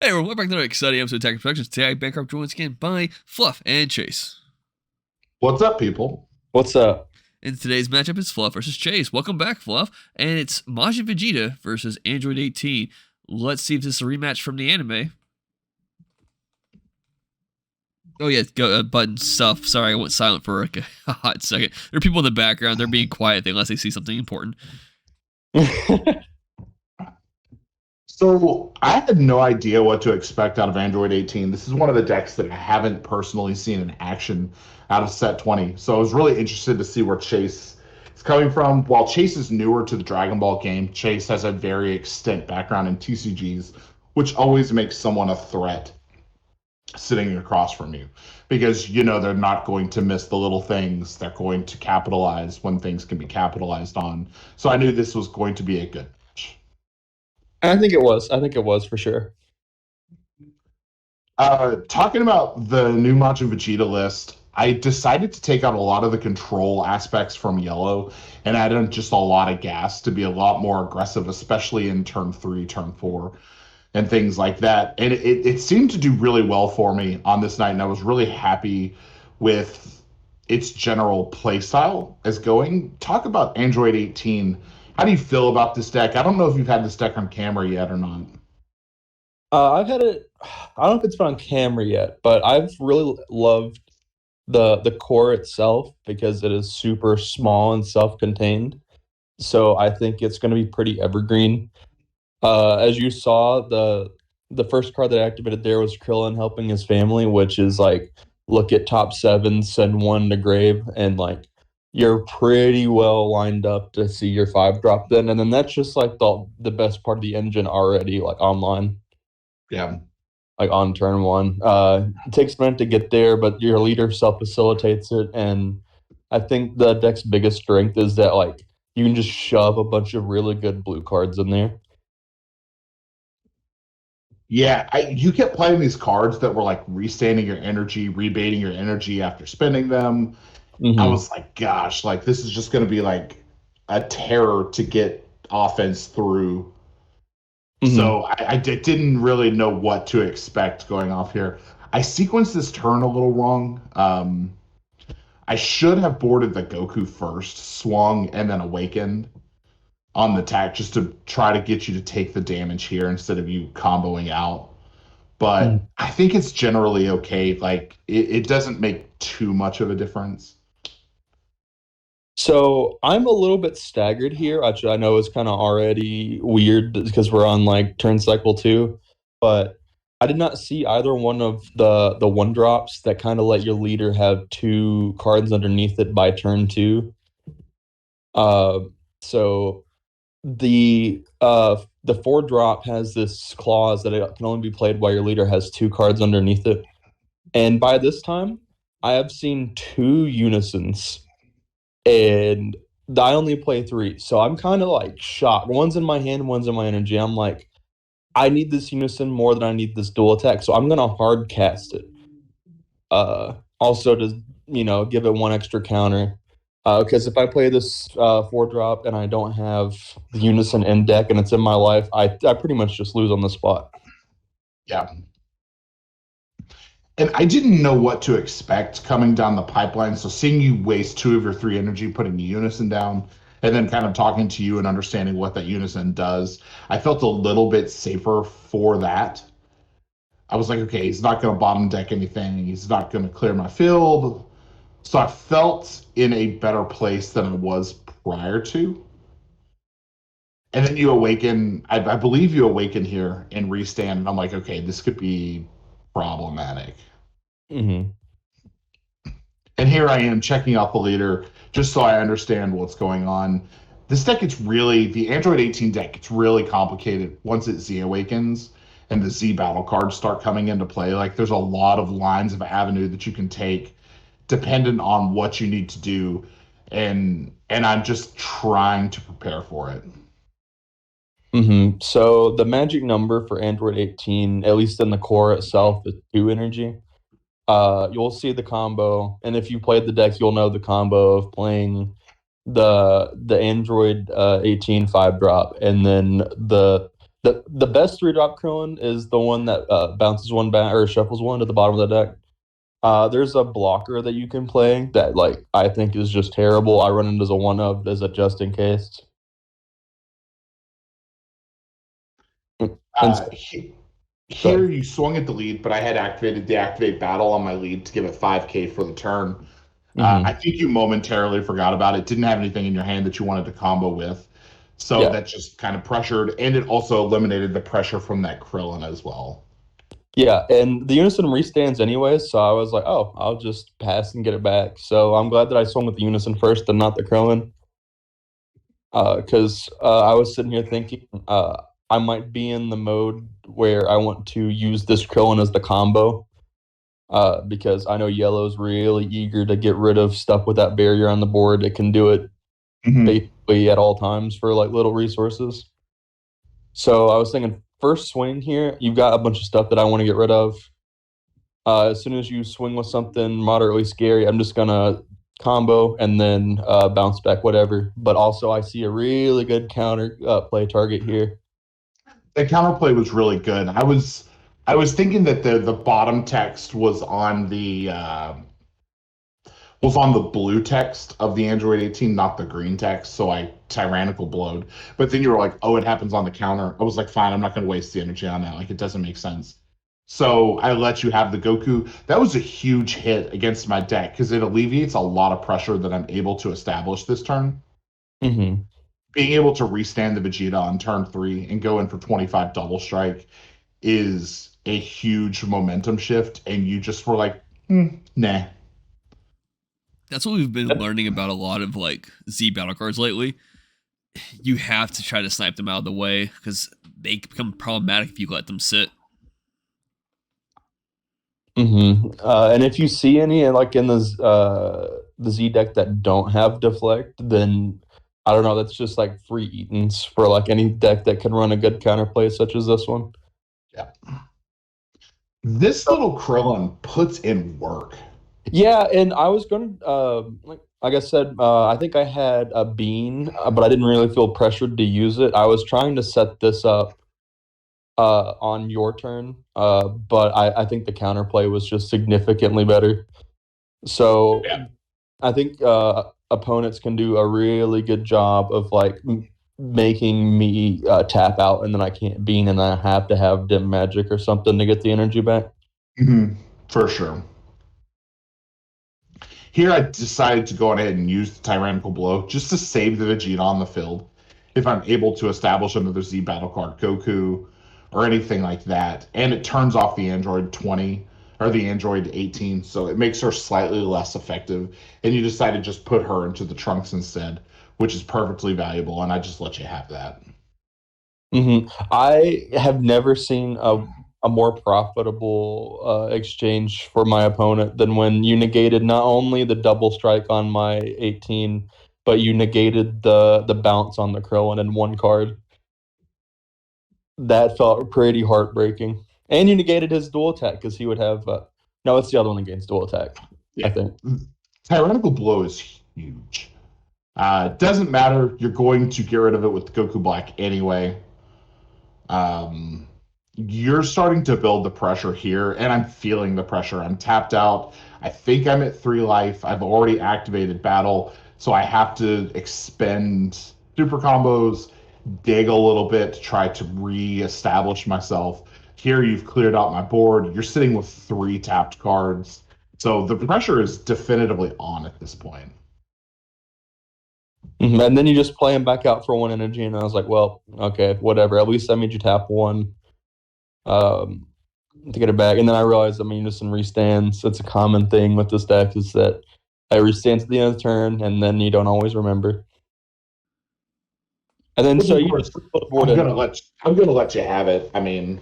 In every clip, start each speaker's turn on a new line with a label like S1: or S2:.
S1: Hey everyone, welcome back to another exciting episode of Attack Productions. Today, Bankrupt joined once again by Fluff and Chase.
S2: What's up, people?
S3: What's up?
S1: And today's matchup is Fluff versus Chase. Welcome back, Fluff. And it's Majin Vegeta versus Android 18. Let's see if this is a rematch from the anime. Oh yeah, go button stuff. Sorry, I went silent for like a hot second. There are people in the background. They're being quiet unless they see something important.
S2: So I had no idea what to expect out of Android 18. This is one of the decks that I haven't personally seen in action out of set 20. So I was really interested to see where Chase is coming from. While Chase is newer to the Dragon Ball game, Chase has a very extent background in TCGs, which always makes someone a threat sitting across from you because you know they're not going to miss the little things. They're going to capitalize when things can be capitalized on. So I knew this was going to be a good match.
S3: I think it was for sure.
S2: Talking about the new Majin Vegeta list, I decided to take out a lot of the control aspects from yellow and add in just a lot of gas to be a lot more aggressive, especially in turn 3, turn 4, and things like that. And it seemed to do really well for me on this night, and I was really happy with its general play style as going. Talk about Android 18. How do you feel about this deck? I don't know if you've had this deck on camera yet or not.
S3: I've had it. I don't know if it's been on camera yet, but I've really loved the core itself because it is super small and self-contained. So I think it's going to be pretty evergreen. As you saw, the first card that activated there was Krillin helping his family, which is like look at top 7, send one to grave, and like you're pretty well lined up to see your 5-drop then. And then that's just like the best part of the engine already, like online.
S2: Yeah.
S3: Like on turn 1. It takes a minute to get there, but your leader self-facilitates it. And I think the deck's biggest strength is that like you can just shove a bunch of really good blue cards in there.
S2: Yeah, you kept playing these cards that were like restanding your energy, rebating your energy after spending them. I was like, gosh, like this is just going to be like a terror to get offense through. So I didn't really know what to expect going off here. I sequenced this turn a little wrong. I should have boarded the Goku first, swung, and then awakened on the attack just to try to get you to take the damage here instead of you comboing out. But I think it's generally okay. Like it doesn't make too much of a difference.
S3: So I'm a little bit staggered here. Actually, I know it's kind of already weird because we're on like turn cycle 2, but I did not see either one of the 1-drops that kind of let your leader have 2 cards underneath it by turn 2. So the 4-drop has this clause that it can only be played while your leader has 2 cards underneath it. And by this time, I have seen 2 unisons. And I only play 3, so I'm kind of like shocked. One's in my hand, one's in my energy. I'm like, I need this unison more than I need this dual attack, so I'm gonna hard cast it. Also to give it 1 extra counter, because if I play this 4-drop and I don't have the unison in deck and it's in my life, I pretty much just lose on the spot.
S2: Yeah. And I didn't know what to expect coming down the pipeline. So seeing you waste 2 of your 3 energy, putting the unison down, and then kind of talking to you and understanding what that unison does, I felt a little bit safer for that. I was like, okay, he's not going to bottom deck anything. He's not going to clear my field. So I felt in a better place than I was prior to. And then you awaken, I believe you awaken here and restand. And I'm like, okay, this could be problematic. And here I am checking out the leader just so I understand what's going on. This deck the Android 18 deck, it's really complicated once it Z awakens and the Z battle cards start coming into play. Like there's a lot of lines of avenue that you can take dependent on what you need to do. And I'm just trying to prepare for it.
S3: So the magic number for Android 18, at least in the core itself, is 2 energy. You'll see the combo, and if you played the deck, you'll know the combo of playing the Android 18 5-drop, and then the The best 3-drop Krillin is the one that bounces one back or shuffles one to the bottom of the deck. There's a blocker that you can play that like I think is just terrible. I run it as a one of as a just in case. And
S2: Uh,
S3: so,
S2: he-
S3: go
S2: Here
S3: ahead.
S2: you swung at the lead, but I had activated deactivate battle on my lead to give it 5K for the turn. I
S3: Hmm.
S2: think you momentarily forgot about it. Didn't have anything in your hand that you wanted to combo with. So
S3: Yeah,
S2: that just kind of pressured, and it also eliminated the pressure from that Krillin as well.
S3: yeah, and the Unison restands anyways, so I was like, oh, I'll just pass and get it back. So I'm glad that I swung with the Unison first and not the Krillin, because I was sitting here thinking I might be in the mode where I want to use this Krillin as the combo, because I know Yellow's really eager to get rid of stuff with that barrier on the board. It can do it
S2: Mhm.
S3: basically at all times for like little resources. So I was thinking first swing here, you've got a bunch of stuff that I want to get rid of. As soon as you swing with something moderately scary, I'm just gonna combo and then bounce back whatever. But also, I see a really good counter play target here.
S2: The counterplay was really good. I was thinking that the bottom text was on the blue text of the Android 18, not the green text. So I tyrannical blowed. But then you were like, oh, it happens on the counter. I was like, fine, I'm not going to waste the energy on that. Like, it doesn't make sense. So I let you have the Goku. That was a huge hit against my deck because it alleviates a lot of pressure that I'm able to establish this turn.
S3: Hmm.
S2: Being able to restand the Vegeta on turn 3 and go in for 25 double strike is a huge momentum shift. And you just were like, nah.
S1: That's what we've been learning about a lot of like Z battle cards lately. You have to try to snipe them out of the way because they become problematic if you let them sit.
S3: And if you see any like in the Z deck that don't have deflect, then I don't know. That's just like free eatons for like any deck that can run a good counterplay such as this one.
S2: Yeah. This little Krillin puts in work.
S3: Yeah, and I was going to, like I said, I think I had a bean, but I didn't really feel pressured to use it. I was trying to set this up on your turn, but I think the counterplay was just significantly better. So
S2: Yeah.
S3: I think opponents can do a really good job of like making me tap out, and then I can't bean, and I have to have dim magic or something to get the energy back.
S2: Mm-hmm. For sure. Here, I decided to go ahead and use the Tyrannical Blow just to save the Vegeta on the field. If I'm able to establish another Z battle card, Goku, or anything like that, and it turns off the Android 20 or the Android 18, so it makes her slightly less effective. And you decide to just put her into the trunks instead, which is perfectly valuable. And I just let you have that.
S3: I have never seen a more profitable exchange for my opponent than when you negated not only the double strike on my 18, but you negated the bounce on the Krillin in one card. That felt pretty heartbreaking. And you negated his dual attack because he would have. No, it's the other one against dual attack, I
S2: Yeah.
S3: think.
S2: Tyrannical Blow is huge. Doesn't matter. You're going to get rid of it with Goku Black anyway. Um, you're starting to build the pressure here, and I'm feeling the pressure. I'm tapped out. I think I'm at 3 life. I've already activated battle, so I have to expend super combos, dig a little bit to try to re-establish myself. Here, you've cleared out my board. You're sitting with 3 tapped cards, so the pressure is definitively on at this point.
S3: And then you just play him back out for one energy, and I was like, well, okay, whatever. At least that made you tap one. Um, to get it back. And then I realized, I mean, just in restands, it's a common thing with this deck is that I restand at the end of the turn, and then you don't always remember. And then
S2: Which
S3: so
S2: of
S3: you
S2: course,
S3: just put the board in.
S2: I'm gonna let you have it. I mean,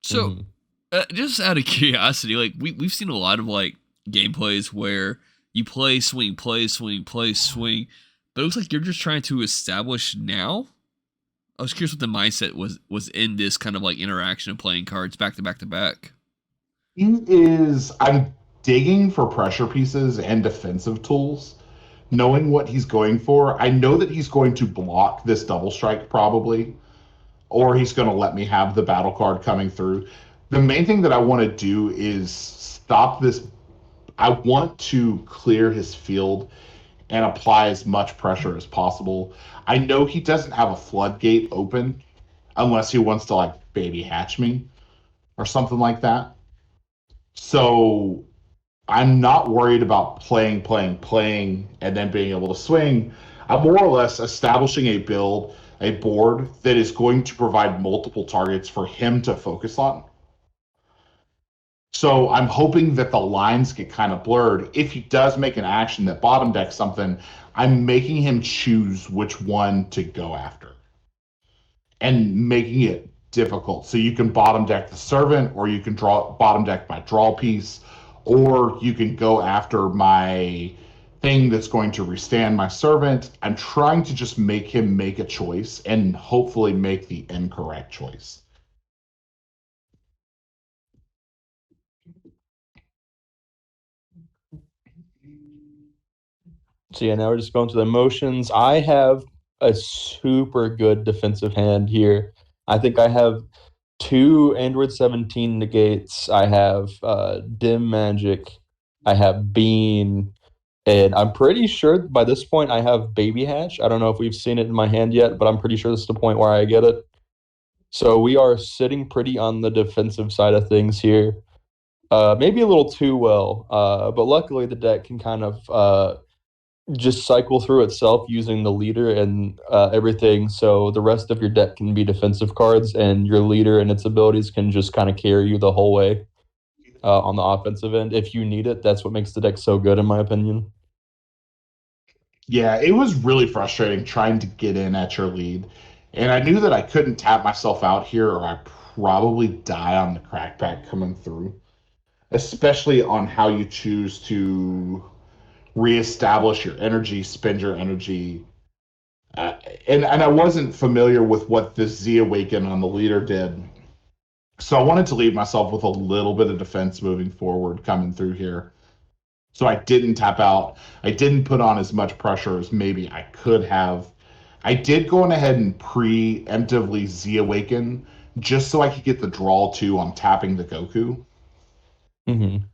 S1: So,
S3: Mhm.
S1: just out of curiosity, like we've seen a lot of like gameplays where you play swing, play swing, play swing, but it looks like you're just trying to establish now. I was curious what the mindset was in this kind of like interaction of playing cards back to back to back.
S2: I'm digging for pressure pieces and defensive tools, knowing what he's going for. I know that he's going to block this double strike probably, or he's going to let me have the battle card coming through. The main thing that I want to do is stop this. I want to clear his field and apply as much pressure as possible. I know he doesn't have a floodgate open unless he wants to like baby hatch me or something like that. So I'm not worried about playing, and then being able to swing. I'm more or less establishing a board that is going to provide multiple targets for him to focus on. So I'm hoping that the lines get kind of blurred. If he does make an action that bottom decks something, I'm making him choose which one to go after and making it difficult. So you can bottom deck the servant, or you can bottom deck my draw piece, or you can go after my thing that's going to restand my servant. I'm trying to just make him make a choice and hopefully make the incorrect choice.
S3: So yeah, now we're just going to the motions. I have a super good defensive hand here. I think I have 2 Android 17 negates. I have Dim Magic. I have Bean. And I'm pretty sure by this point I have Baby Hatch. I don't know if we've seen it in my hand yet, but I'm pretty sure this is the point where I get it. So we are sitting pretty on the defensive side of things here. Maybe a little too well. But luckily the deck can kind of just cycle through itself using the leader and everything. So the rest of your deck can be defensive cards, and your leader and its abilities can just kind of carry you the whole way on the offensive end. If you need it, that's what makes the deck so good, in my opinion.
S2: Yeah, it was really frustrating trying to get in at your lead. And I knew that I couldn't tap myself out here, or I probably die on the crack pack coming through, especially on how you choose to reestablish your energy, spend your energy. And I wasn't familiar with what this Z Awaken on the leader did. So I wanted to leave myself with a little bit of defense moving forward coming through here. So I didn't tap out. I didn't put on as much pressure as maybe I could have. I did go on ahead and preemptively Z Awaken just so I could get the draw 2 on tapping the Goku.
S3: Mm-hmm.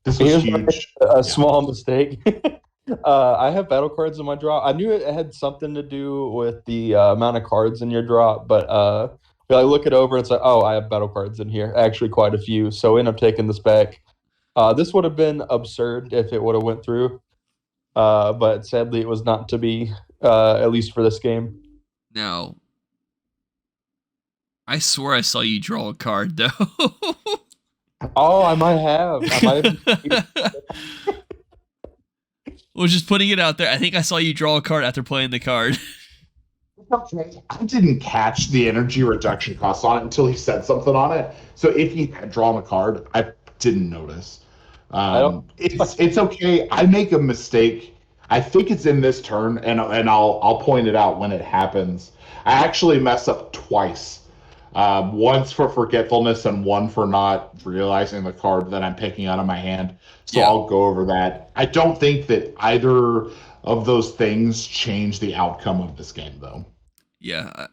S2: This was
S3: Here's
S2: huge.
S3: a small mistake. I have battle cards in my draw. I knew it had something to do with the amount of cards in your draw, but I look it over and it's like, oh, I have battle cards in here. Actually, quite a few. So I end up taking this back. This would have been absurd if it would have went through, but sadly, it was not to be. At least for this game.
S1: Now, I swear I saw you draw a card though.
S3: Oh, I might have.
S1: Well, just putting it out there. I think I saw you draw a card after playing the card.
S2: Okay. I didn't catch the energy reduction cost on it until he said something on it. So if he had drawn a card, I didn't notice. It's okay. I make a mistake. I think it's in this turn, and I'll point it out when it happens. I actually mess up twice. Once for forgetfulness and one for not realizing the card that I'm picking out of my hand. So yeah. I'll go over that. I don't think that either of those things change the outcome of this game, though.
S1: Yeah, I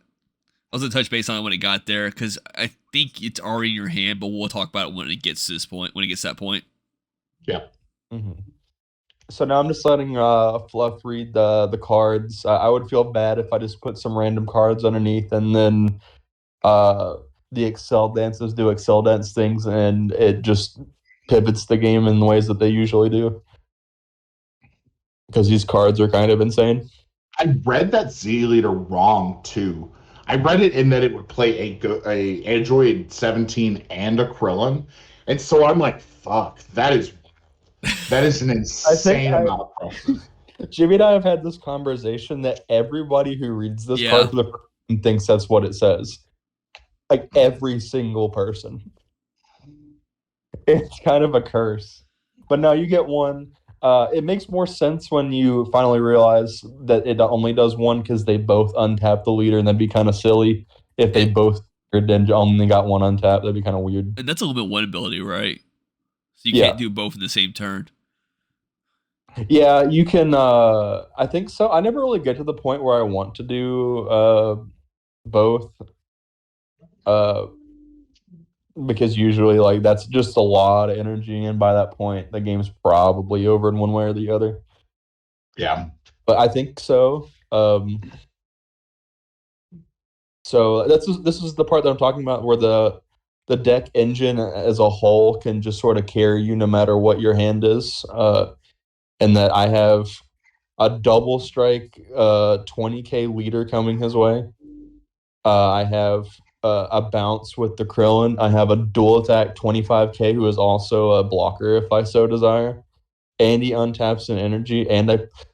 S1: was going to touch base on it when it got there, because I think it's already in your hand, but we'll talk about it when it gets to this point, when it gets to that point.
S2: Yeah.
S3: Mm-hmm. So now I'm just letting Fluff read the cards. I would feel bad if I just put some random cards underneath, and then the Excel dances do Excel dance things, and it just pivots the game in the ways that they usually do. Because these cards are kind of insane.
S2: I read that Z Leader wrong too. I read it in that it would play a Android 17 and a Krillin, and so I'm like, "Fuck, that is an insane amount of pressure."
S3: Jimmy and I have had this conversation that everybody who reads this card for the first time thinks that's what it says. Like every single person. It's kind of a curse. But now you get one. It makes more sense when you finally realize that it only does one, because they both untap the leader, and that'd be kind of silly if they both then only got one untap. That'd be kind of weird.
S1: And that's a limit 1 ability, right? So you can't do both in the same turn.
S3: Yeah, you can. I think so. I never really get to the point where I want to do both. Uh, because usually like that's just a lot of energy, and by that point the game's probably over in one way or the other.
S2: Yeah.
S3: But I think so. So this is the part that I'm talking about, where the deck engine as a whole can just sort of carry you no matter what your hand is. And that I have a double strike 20k leader coming his way. I have a bounce with the Krillin. I have a dual attack 25k who is also a blocker if I so desire. And he untaps an energy,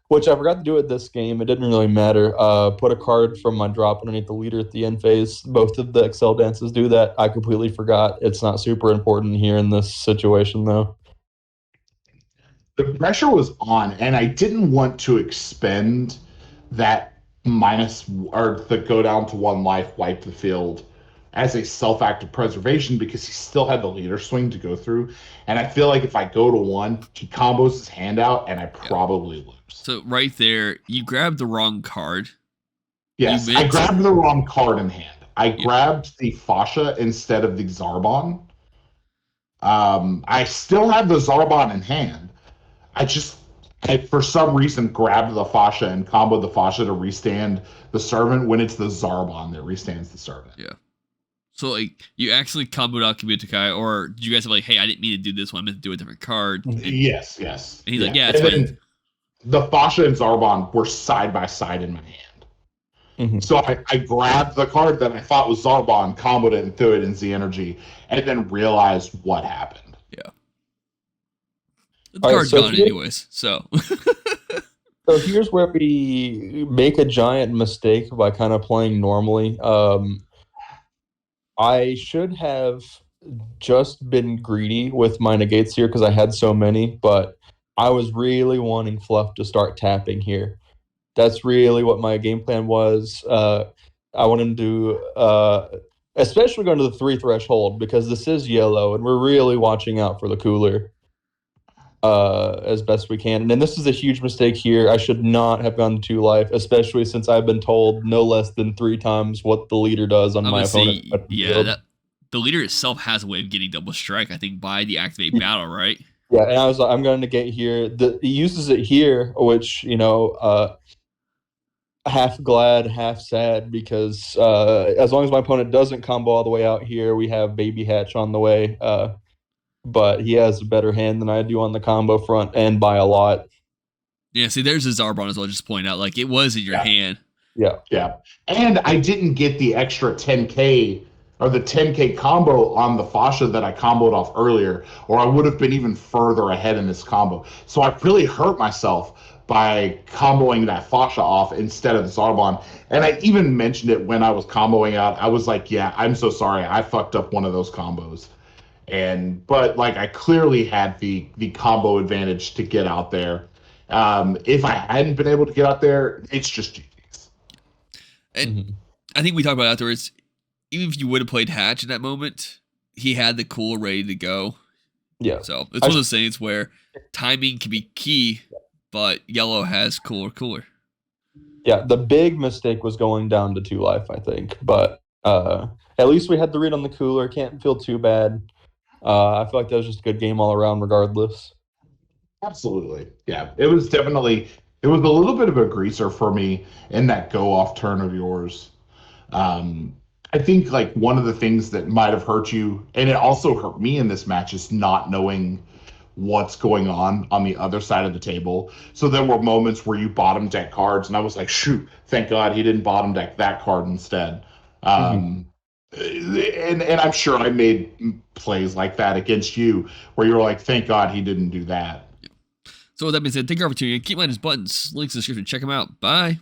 S3: which I forgot to do at this game. It didn't really matter. Put a card from my drop underneath the leader at the end phase. Both of the Excel dances do that. I completely forgot. It's not super important here in this situation, though.
S2: The pressure was on, and I didn't want to expend that minus or the go down to one life, wipe the field as a self-active preservation because he still had the leader swing to go through. And I feel like if I go to one, he combos his hand out, and I probably lose.
S1: So right there, you grabbed the wrong card.
S2: Yes, I grabbed the wrong card in hand. I grabbed the Fasha instead of the Zarbon. I still have the Zarbon in hand. I for some reason grabbed the Fasha and comboed the Fasha to restand the Servant when it's the Zarbon that restands the Servant.
S1: Yeah. So like you actually comboed out Kabutokai, or did you guys have like, hey, I didn't mean to do this one, I meant to do a different card?
S2: Yes.
S1: And he's like, yeah, it's fine.
S2: The Fasha and Zarbon were side by side in my hand. Mm-hmm. So I grabbed the card that I thought was Zarbon, comboed it, and threw it in Z Energy, and then realized what happened.
S1: Yeah. The card's gone anyways, so.
S3: So here's where we make a giant mistake by kind of playing normally. I should have just been greedy with my negates here because I had so many, but I was really wanting Fluff to start tapping here. That's really what my game plan was. I wanted to, especially going to the 3 threshold, because this is yellow, and we're really watching out for the cooler as best we can. And then this is a huge mistake here. I should not have gone to 2 life, especially since I've been told no less than 3 times what the leader does on my opponent.
S1: Yeah, the leader itself has a way of getting double strike, I think, by the activate battle, right?
S3: Yeah, and I was like, I'm going to negate here. He uses it here, which, half glad, half sad, because as long as my opponent doesn't combo all the way out here, we have Baby Hatch on the way. But he has a better hand than I do on the combo front, and by a lot.
S1: Yeah, see, there's a Zarbon as well, just point out. Like, it was in your hand.
S2: Yeah. And I didn't get the extra 10k or the 10k combo on the Fasha that I comboed off earlier, or I would have been even further ahead in this combo. So I really hurt myself by comboing that Fasha off instead of the Zarbon. And I even mentioned it when I was comboing out. I was like, yeah, I'm so sorry. I fucked up one of those combos. But like I clearly had the combo advantage to get out there. If I hadn't been able to get out there, it's just GG's.
S1: And I think we talked about afterwards, even if you would have played Hatch in that moment, he had the cooler ready to go.
S3: Yeah.
S1: So it's one of those things where timing can be key, but yellow has cooler.
S3: Yeah, the big mistake was going down to 2 life, I think. But at least we had the read on the cooler. Can't feel too bad. I feel like that was just a good game all around regardless.
S2: Absolutely. Yeah, it was a little bit of a greaser for me in that go-off turn of yours. I think like one of the things that might have hurt you, and it also hurt me in this match, is not knowing what's going on the other side of the table. So there were moments where you bottom deck cards, and I was like, shoot, thank God he didn't bottom deck that card instead. And I'm sure I made plays like that against you where you're like, thank God he didn't do that.
S1: So with that being said, take your opportunity. Keep mind his buttons. Links in the description. Check them out. Bye.